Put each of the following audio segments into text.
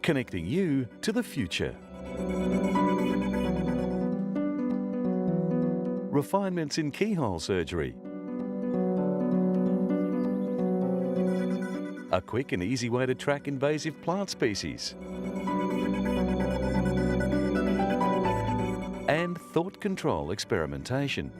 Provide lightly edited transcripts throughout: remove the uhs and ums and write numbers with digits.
connecting you to the future. Refinements in keyhole surgery. A quick and easy way to track invasive plant species. And thought control experimentation.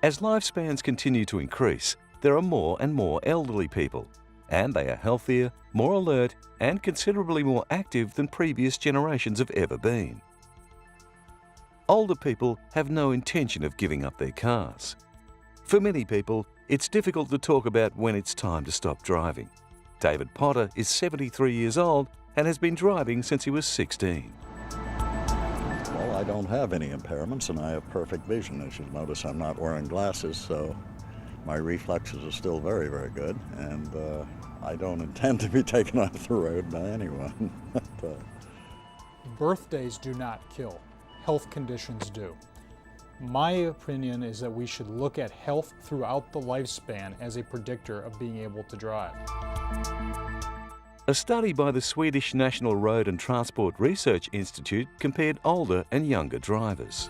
As lifespans continue to increase, there are more and more elderly people, and they are healthier, more alert, and considerably more active than previous generations have ever been. Older people have no intention of giving up their cars. For many people, it's difficult to talk about when it's time to stop driving. David Potter is 73 years old and has been driving since he was 16. Well, I don't have any impairments and I have perfect vision. As you notice, I'm not wearing glasses, so my reflexes are still very, very good, and I don't intend to be taken off the road by anyone. Birthdays do not kill. Health conditions do. My opinion is that we should look at health throughout the lifespan as a predictor of being able to drive. A study by the Swedish National Road and Transport Research Institute compared older and younger drivers.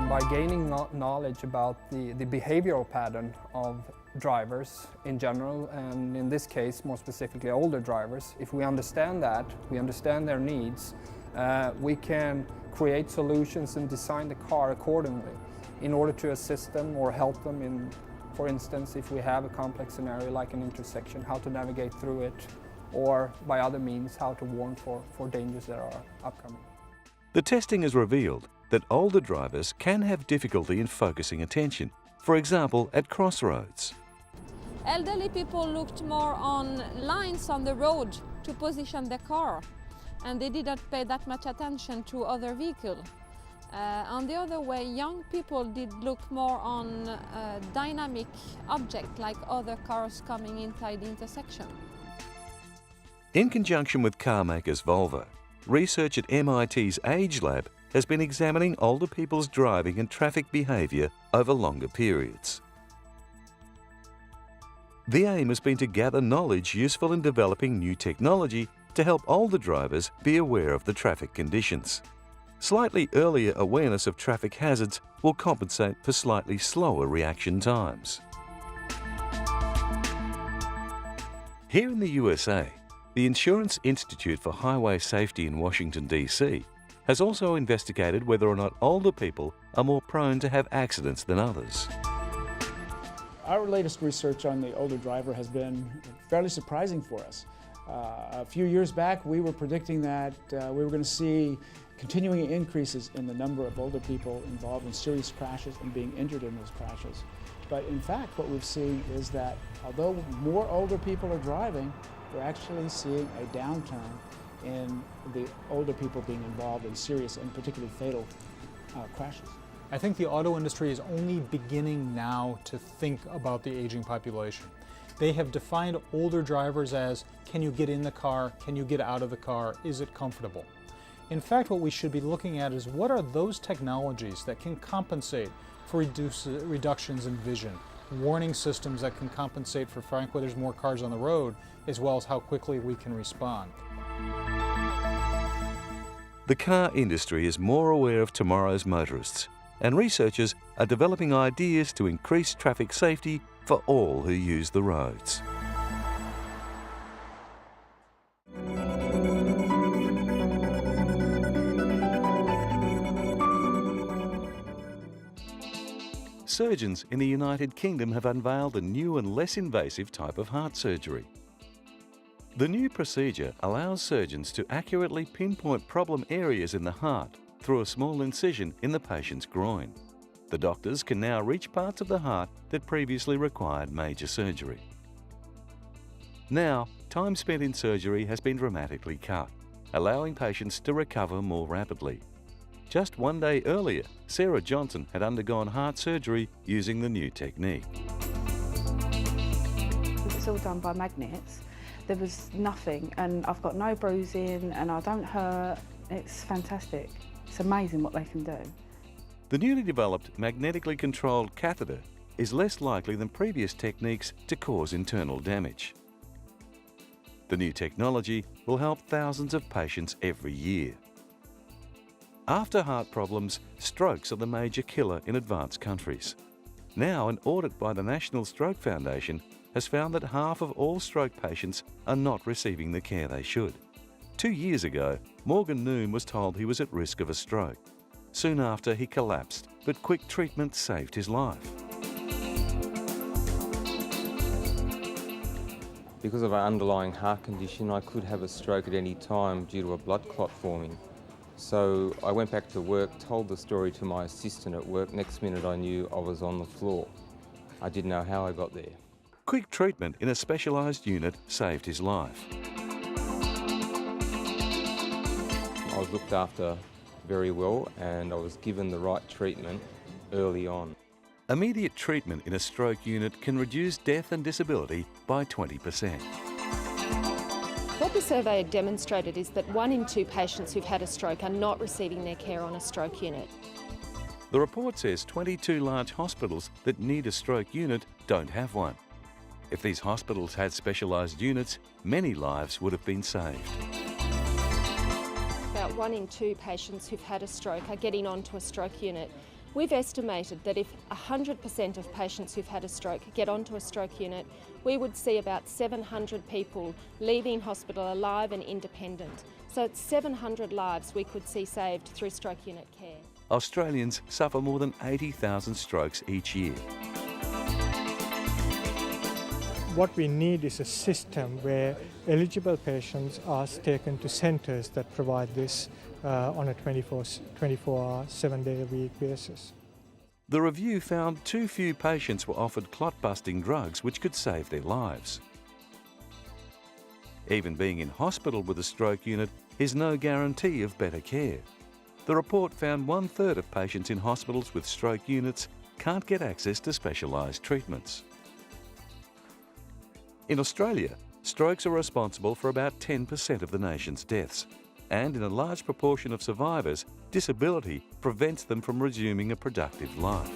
By gaining knowledge about the behavioral pattern of drivers in general, and in this case more specifically older drivers, if we understand that, we understand their needs, we can create solutions and design the car accordingly in order to assist them or help them in, for instance, if we have a complex scenario like an intersection, how to navigate through it, or by other means how to warn for dangers that are upcoming. The testing has revealed that older drivers can have difficulty in focusing attention, for example at crossroads. Elderly people looked more on lines on the road to position the car, and they didn't pay that much attention to other vehicles. On the other way, young people did look more on dynamic objects like other cars coming inside the intersection. In conjunction with car makers Volvo, research at MIT's Age Lab has been examining older people's driving and traffic behaviour over longer periods. The aim has been to gather knowledge useful in developing new technology to help older drivers be aware of the traffic conditions. Slightly earlier awareness of traffic hazards will compensate for slightly slower reaction times. Here in the USA, the Insurance Institute for Highway Safety in Washington, D.C. has also investigated whether or not older people are more prone to have accidents than others. Our latest research on the older driver has been fairly surprising for us. A few years back, we were predicting that we were going to see continuing increases in the number of older people involved in serious crashes and being injured in those crashes. But in fact, what we've seen is that although more older people are driving, we're actually seeing a downturn in the older people being involved in serious and particularly fatal crashes. I think the auto industry is only beginning now to think about the aging population. They have defined older drivers as, can you get in the car, can you get out of the car, is it comfortable? In fact, what we should be looking at is what are those technologies that can compensate for reductions in vision, warning systems that can compensate for, frankly, there's more cars on the road, as well as how quickly we can respond. The car industry is more aware of tomorrow's motorists, and researchers are developing ideas to increase traffic safety for all who use the roads. Surgeons in the United Kingdom have unveiled a new and less invasive type of heart surgery. The new procedure allows surgeons to accurately pinpoint problem areas in the heart through a small incision in the patient's groin. The doctors can now reach parts of the heart that previously required major surgery. Now, time spent in surgery has been dramatically cut, allowing patients to recover more rapidly. Just one day earlier, Sarah Johnson had undergone heart surgery using the new technique. It's all done by magnets. There was nothing, and I've got no bruising and I don't hurt. It's fantastic. It's amazing what they can do. The newly developed magnetically controlled catheter is less likely than previous techniques to cause internal damage. The new technology will help thousands of patients every year. After heart problems, strokes are the major killer in advanced countries. Now, an audit by the National Stroke Foundation has found that half of all stroke patients are not receiving the care they should. 2 years ago, Morgan Noon was told he was at risk of a stroke. Soon after, he collapsed, but quick treatment saved his life. Because of an underlying heart condition, I could have a stroke at any time due to a blood clot forming. So I went back to work, told the story to my assistant at work. Next minute I knew I was on the floor. I didn't know how I got there. Quick treatment in a specialised unit saved his life. I was looked after very well and I was given the right treatment early on. Immediate treatment in a stroke unit can reduce death and disability by 20%. What the survey demonstrated is that 1 in 2 patients who've had a stroke are not receiving their care on a stroke unit. The report says 22 large hospitals that need a stroke unit don't have one. If these hospitals had specialised units, many lives would have been saved. About 1 in 2 patients who've had a stroke are getting onto a stroke unit. We've estimated that if 100% of patients who've had a stroke get onto a stroke unit, we would see about 700 people leaving hospital alive and independent. So it's 700 lives we could see saved through stroke unit care. Australians suffer more than 80,000 strokes each year. What we need is a system where eligible patients are taken to centres that provide this on a 24-hour, 7-day-a-week basis. The review found too few patients were offered clot-busting drugs which could save their lives. Even being in hospital with a stroke unit is no guarantee of better care. The report found 1/3 of patients in hospitals with stroke units can't get access to specialised treatments. In Australia, strokes are responsible for about 10% of the nation's deaths, and in a large proportion of survivors, disability prevents them from resuming a productive life.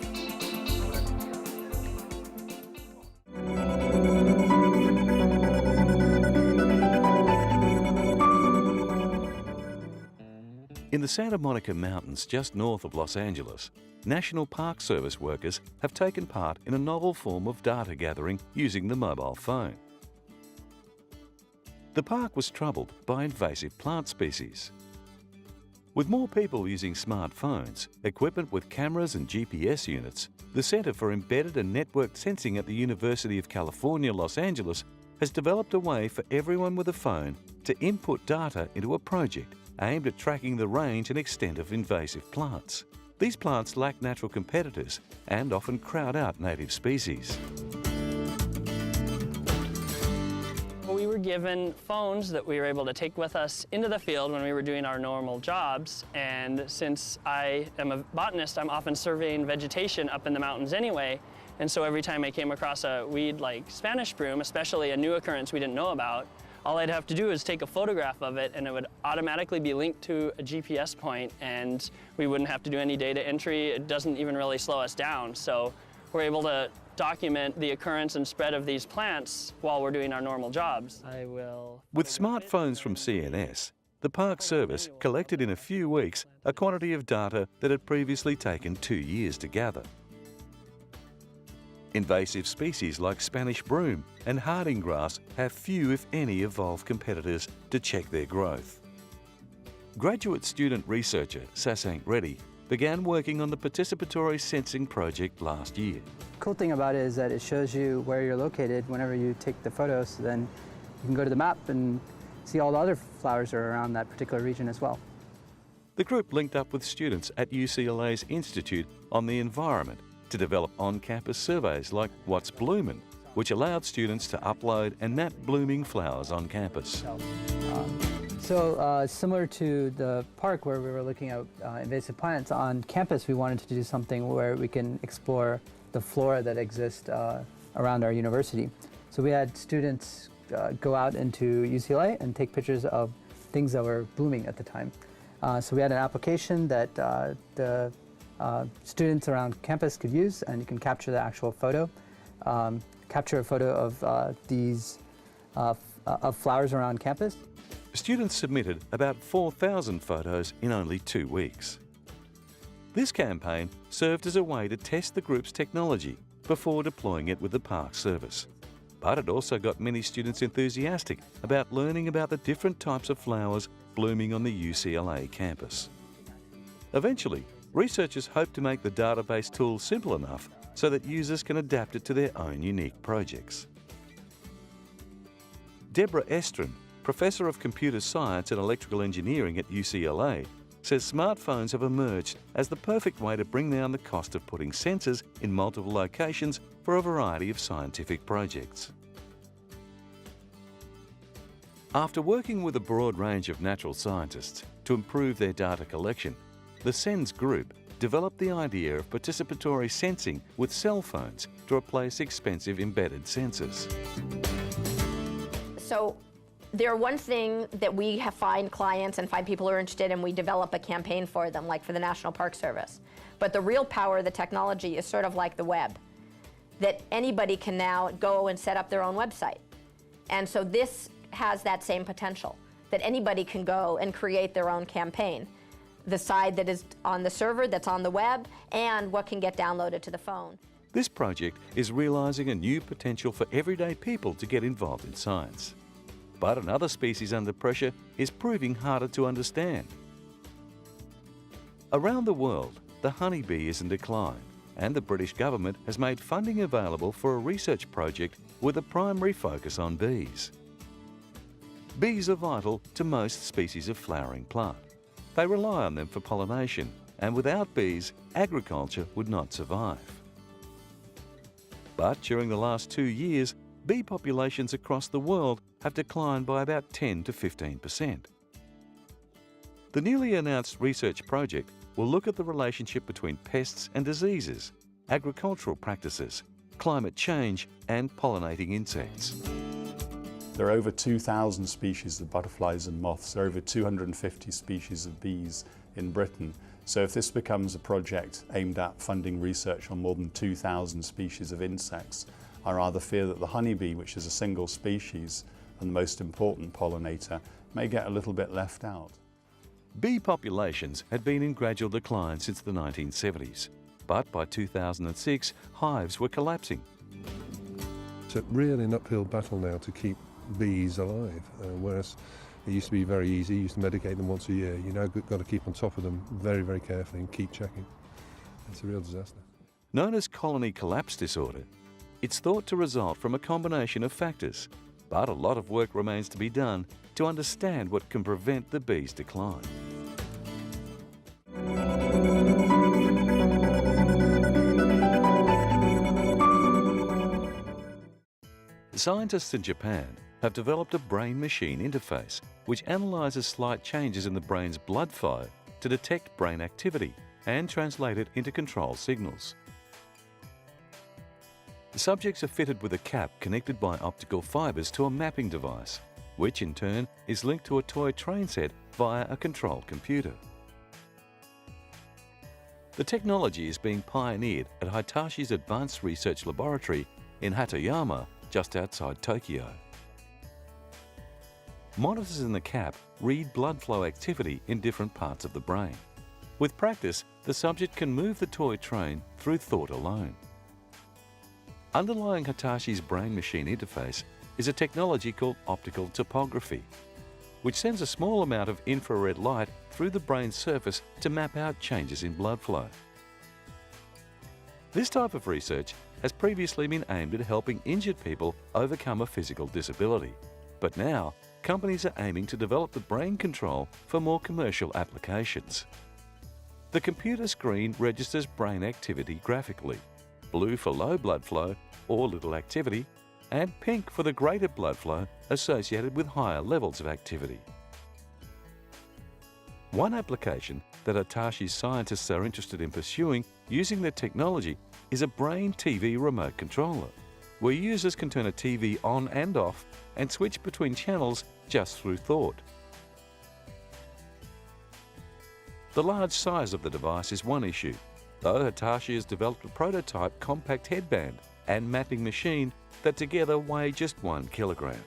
In the Santa Monica Mountains just north of Los Angeles, National Park Service workers have taken part in a novel form of data gathering using the mobile phone. The park was troubled by invasive plant species. With more people using smartphones, equipment with cameras and GPS units, the Centre for Embedded and Networked Sensing at the University of California, Los Angeles has developed a way for everyone with a phone to input data into a project aimed at tracking the range and extent of invasive plants. These plants lack natural competitors and often crowd out native species. We were given phones that we were able to take with us into the field when we were doing our normal jobs, and since I am a botanist, I'm often surveying vegetation up in the mountains anyway, and so every time I came across a weed like Spanish broom, especially a new occurrence we didn't know about, all I'd have to do is take a photograph of it and it would automatically be linked to a GPS point and we wouldn't have to do any data entry. It doesn't even really slow us down, so we're able to document the occurrence and spread of these plants while we're doing our normal jobs. With smartphones from CNS, the Park Service collected in a few weeks a quantity of data that had previously taken 2 years to gather. Invasive species like Spanish broom and harding grass have few, if any, evolved competitors to check their growth. Graduate student researcher Sasank Reddy began working on the participatory sensing project last year. The cool thing about it is that it shows you where you're located whenever you take the photos, so then you can go to the map and see all the other flowers that are around that particular region as well. The group linked up with students at UCLA's Institute on the Environment to develop on-campus surveys like What's Bloomin', which allowed students to upload and map blooming flowers on campus. Similar to the park where we were looking at invasive plants, on campus we wanted to do something where we can explore the flora that exists around our university. So we had students go out into UCLA and take pictures of things that were blooming at the time. So we had an application that the students around campus could use, and you can capture the actual photo. Capture a photo of these of flowers around campus. Students submitted about 4,000 photos in only 2 weeks. This campaign served as a way to test the group's technology before deploying it with the Park Service. But it also got many students enthusiastic about learning about the different types of flowers blooming on the UCLA campus. Eventually, researchers hope to make the database tool simple enough so that users can adapt it to their own unique projects. Deborah Estrin, Professor of Computer Science and Electrical Engineering at UCLA, says smartphones have emerged as the perfect way to bring down the cost of putting sensors in multiple locations for a variety of scientific projects. After working with a broad range of natural scientists to improve their data collection, the SENS group developed the idea of participatory sensing with cell phones to replace expensive embedded sensors. So one thing that we find clients and find people who are interested in, we develop a campaign for them, like for the National Park Service. But the real power of the technology is sort of like the web, that anybody can now go and set up their own website. And so this has that same potential, that anybody can go and create their own campaign. The side that is on the server, that's on the web, and what can get downloaded to the phone. This project is realising a new potential for everyday people to get involved in science. But another species under pressure is proving harder to understand. Around the world, the honeybee is in decline, and the British government has made funding available for a research project with a primary focus on bees. Bees are vital to most species of flowering plant. They rely on them for pollination, and without bees, agriculture would not survive. But during the last 2 years, bee populations across the world have declined by about 10 to 15%. The newly announced research project will look at the relationship between pests and diseases, agricultural practices, climate change, and pollinating insects. There are over 2,000 species of butterflies and moths. There are over 250 species of bees in Britain. So if this becomes a project aimed at funding research on more than 2,000 species of insects, I rather fear that the honeybee, which is a single species and the most important pollinator, may get a little bit left out. Bee populations had been in gradual decline since the 1970s, but by 2006, hives were collapsing. It's really an uphill battle now to keep bees alive, whereas it used to be very easy. You used to medicate them once a year. You now got to keep on top of them very, very carefully and keep checking. It's a real disaster. Known as colony collapse disorder, it's thought to result from a combination of factors, but a lot of work remains to be done to understand what can prevent the bees' decline. Scientists in Japan have developed a brain-machine interface which analyses slight changes in the brain's blood flow to detect brain activity and translate it into control signals. The subjects are fitted with a cap connected by optical fibres to a mapping device, which in turn is linked to a toy train set via a control computer. The technology is being pioneered at Hitashi's Advanced Research Laboratory in Hatoyama, just outside Tokyo. Monitors in the cap read blood flow activity in different parts of the brain. With practice, the subject can move the toy train through thought alone. Underlying Hitashi's brain-machine interface is a technology called optical topography, which sends a small amount of infrared light through the brain's surface to map out changes in blood flow. This type of research has previously been aimed at helping injured people overcome a physical disability, but now companies are aiming to develop the brain control for more commercial applications. The computer screen registers brain activity graphically, blue for low blood flow or little activity, and pink for the greater blood flow associated with higher levels of activity. One application that Hitashi's scientists are interested in pursuing using the technology is a brain TV remote controller, where users can turn a TV on and off and switch between channels just through thought. The large size of the device is one issue, though Hitachi has developed a prototype compact headband and mapping machine that together weigh just 1 kilogram.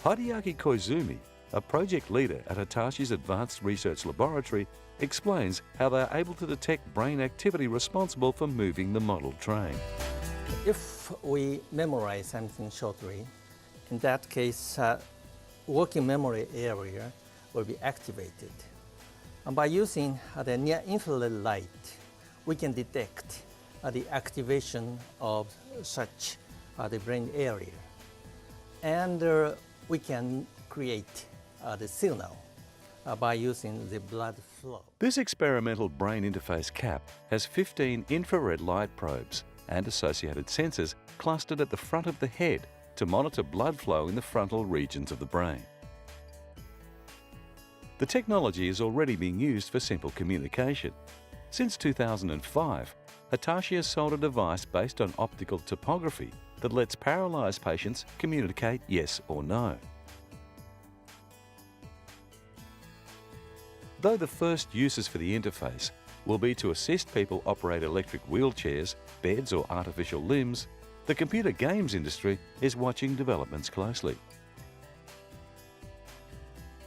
Hideaki Koizumi, a project leader at Hitachi's Advanced Research Laboratory, explains how they are able to detect brain activity responsible for moving the model train. If we memorize something shortly, in that case, working memory area will be activated. And by using the near-infrared light, we can detect the activation of such the brain area. And we can create the signal by using the blood flow. This experimental brain interface cap has 15 infrared light probes and associated sensors clustered at the front of the head to monitor blood flow in the frontal regions of the brain. The technology is already being used for simple communication. Since 2005, Hitachi has sold a device based on optical topography that lets paralysed patients communicate yes or no. Though the first uses for the interface will be to assist people operate electric wheelchairs, beds or artificial limbs, the computer games industry is watching developments closely.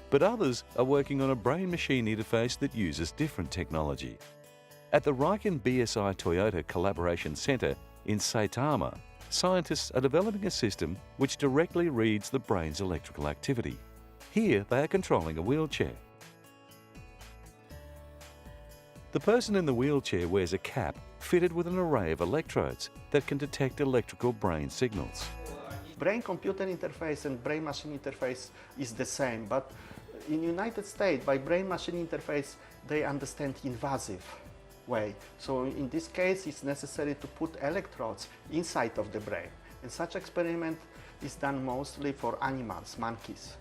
But others are working on a brain-machine interface that uses different technology. At the Riken BSI Toyota Collaboration Centre in Saitama, scientists are developing a system which directly reads the brain's electrical activity. Here they are controlling a wheelchair. The person in the wheelchair wears a cap fitted with an array of electrodes that can detect electrical brain signals. Brain-computer interface and brain-machine interface is the same, but in the United States, by brain-machine interface, they understand invasive way. So in this case, it's necessary to put electrodes inside of the brain. And such experiment is done mostly for animals, monkeys.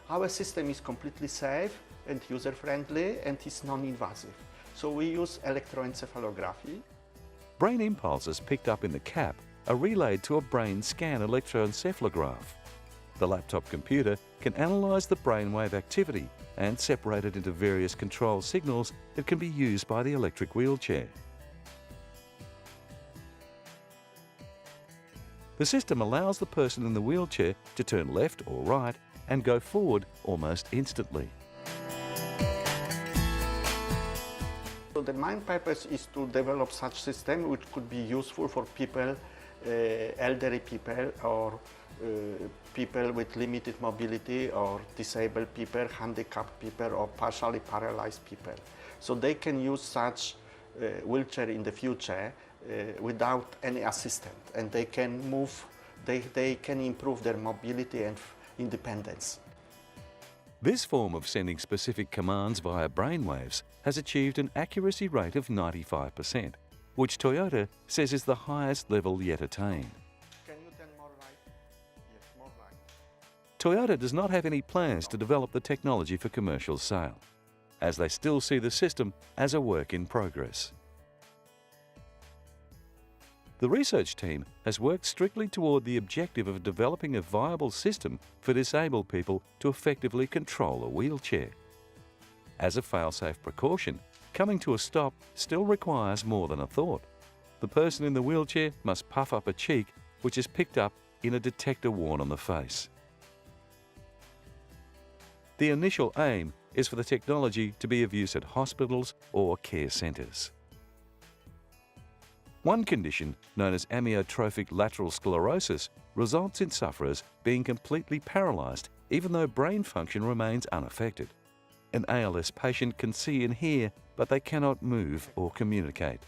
Our system is completely safe and user-friendly and is non-invasive. So we use electroencephalography. Brain impulses picked up in the cap are relayed to a brain scan electroencephalograph. The laptop computer can analyse the brainwave activity and separate it into various control signals that can be used by the electric wheelchair. The system allows the person in the wheelchair to turn left or right and go forward almost instantly. So the main purpose is to develop such system which could be useful for people, elderly people or people with limited mobility or disabled people, handicapped people or partially paralyzed people. So they can use such wheelchair in the future without any assistant, and they can move, they can improve their mobility and independence. This form of sending specific commands via brainwaves has achieved an accuracy rate of 95%, which Toyota says is the highest level yet attained. Can you turn more right? Yes, more right. Toyota does not have any plans to develop the technology for commercial sale, as they still see the system as a work in progress. The research team has worked strictly toward the objective of developing a viable system for disabled people to effectively control a wheelchair. As a fail-safe precaution, coming to a stop still requires more than a thought. The person in the wheelchair must puff up a cheek, which is picked up in a detector worn on the face. The initial aim is for the technology to be of use at hospitals or care centres. One condition, known as amyotrophic lateral sclerosis, results in sufferers being completely paralysed even though brain function remains unaffected. An ALS patient can see and hear, but they cannot move or communicate.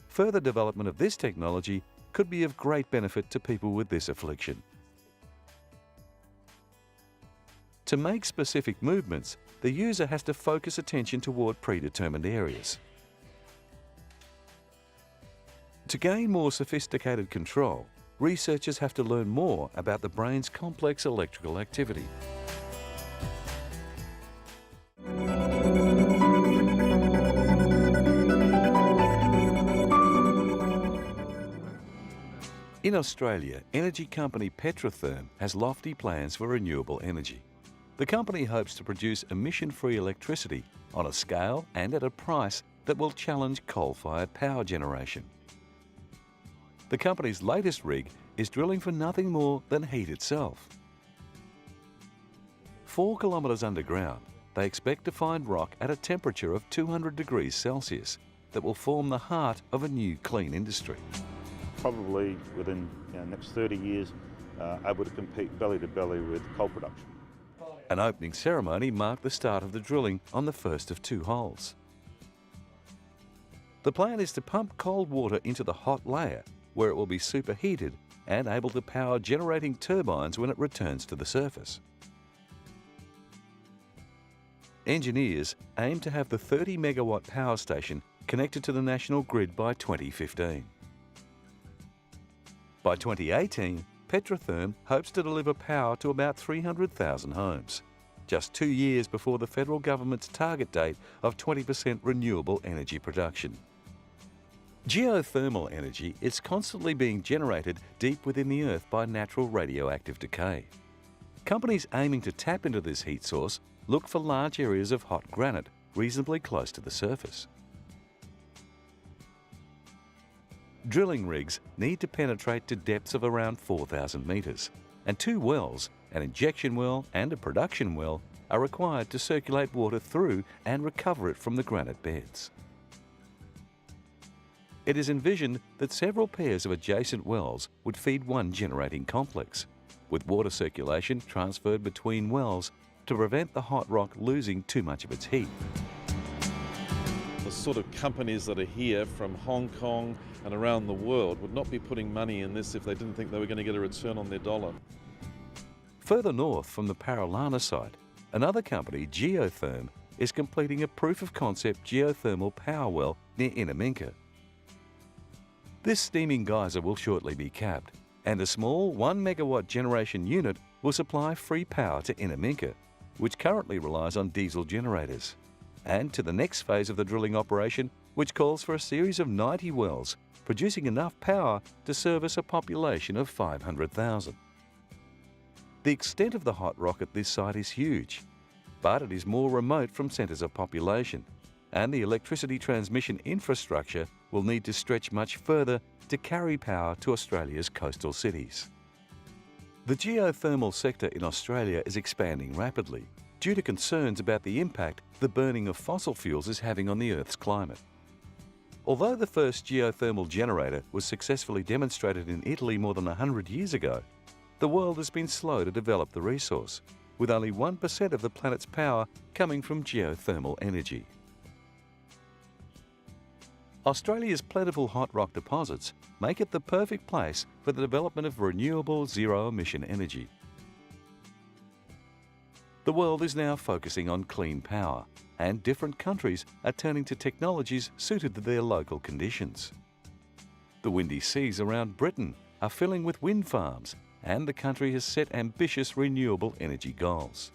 Further development of this technology could be of great benefit to people with this affliction. To make specific movements, the user has to focus attention toward predetermined areas. To gain more sophisticated control, researchers have to learn more about the brain's complex electrical activity. In Australia, energy company Petrotherm has lofty plans for renewable energy. The company hopes to produce emission-free electricity on a scale and at a price that will challenge coal-fired power generation. The company's latest rig is drilling for nothing more than heat itself. 4 kilometres underground, they expect to find rock at a temperature of 200 degrees Celsius that will form the heart of a new clean industry. Probably within the next 30 years, able to compete belly to belly with coal production. An opening ceremony marked the start of the drilling on the first of 2 holes. The plan is to pump cold water into the hot layer, where it will be superheated and able to power generating turbines when it returns to the surface. Engineers aim to have the 30 megawatt power station connected to the national grid by 2015. By 2018, Petrotherm hopes to deliver power to about 300,000 homes, just 2 years before the federal government's target date of 20% renewable energy production. Geothermal energy is constantly being generated deep within the earth by natural radioactive decay. Companies aiming to tap into this heat source look for large areas of hot granite reasonably close to the surface. Drilling rigs need to penetrate to depths of around 4,000 metres, and 2 wells, an injection well and a production well, are required to circulate water through and recover it from the granite beds. It is envisioned that several pairs of adjacent wells would feed one generating complex, with water circulation transferred between wells to prevent the hot rock losing too much of its heat. The sort of companies that are here from Hong Kong and around the world would not be putting money in this if they didn't think they were going to get a return on their dollar. Further north from the Paralana site, another company, Geotherm, is completing a proof-of-concept geothermal power well near Inaminka. This steaming geyser will shortly be capped, and a small 1 megawatt generation unit will supply free power to Inaminka, which currently relies on diesel generators, and to the next phase of the drilling operation, which calls for a series of 90 wells, producing enough power to service a population of 500,000. The extent of the hot rock at this site is huge, but it is more remote from centres of population, and the electricity transmission infrastructure will need to stretch much further to carry power to Australia's coastal cities. The geothermal sector in Australia is expanding rapidly due to concerns about the impact the burning of fossil fuels is having on the Earth's climate. Although the first geothermal generator was successfully demonstrated in Italy more than 100 years ago, the world has been slow to develop the resource, with only 1% of the planet's power coming from geothermal energy. Australia's plentiful hot rock deposits make it the perfect place for the development of renewable zero-emission energy. The world is now focusing on clean power, and different countries are turning to technologies suited to their local conditions. The windy seas around Britain are filling with wind farms, and the country has set ambitious renewable energy goals.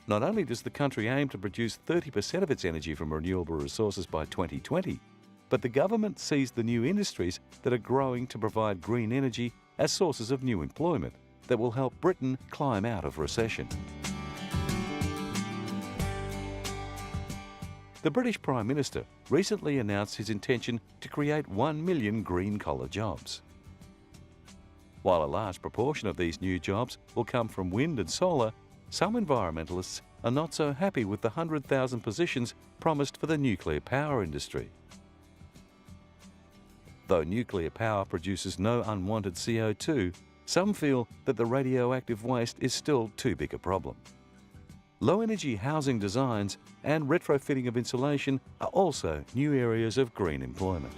Not only does the country aim to produce 30% of its energy from renewable resources by 2020, but the government sees the new industries that are growing to provide green energy as sources of new employment that will help Britain climb out of recession. The British Prime Minister recently announced his intention to create 1 million green-collar jobs. While a large proportion of these new jobs will come from wind and solar, some environmentalists are not so happy with the 100,000 positions promised for the nuclear power industry. Though nuclear power produces no unwanted CO2, some feel that the radioactive waste is still too big a problem. Low-energy housing designs and retrofitting of insulation are also new areas of green employment.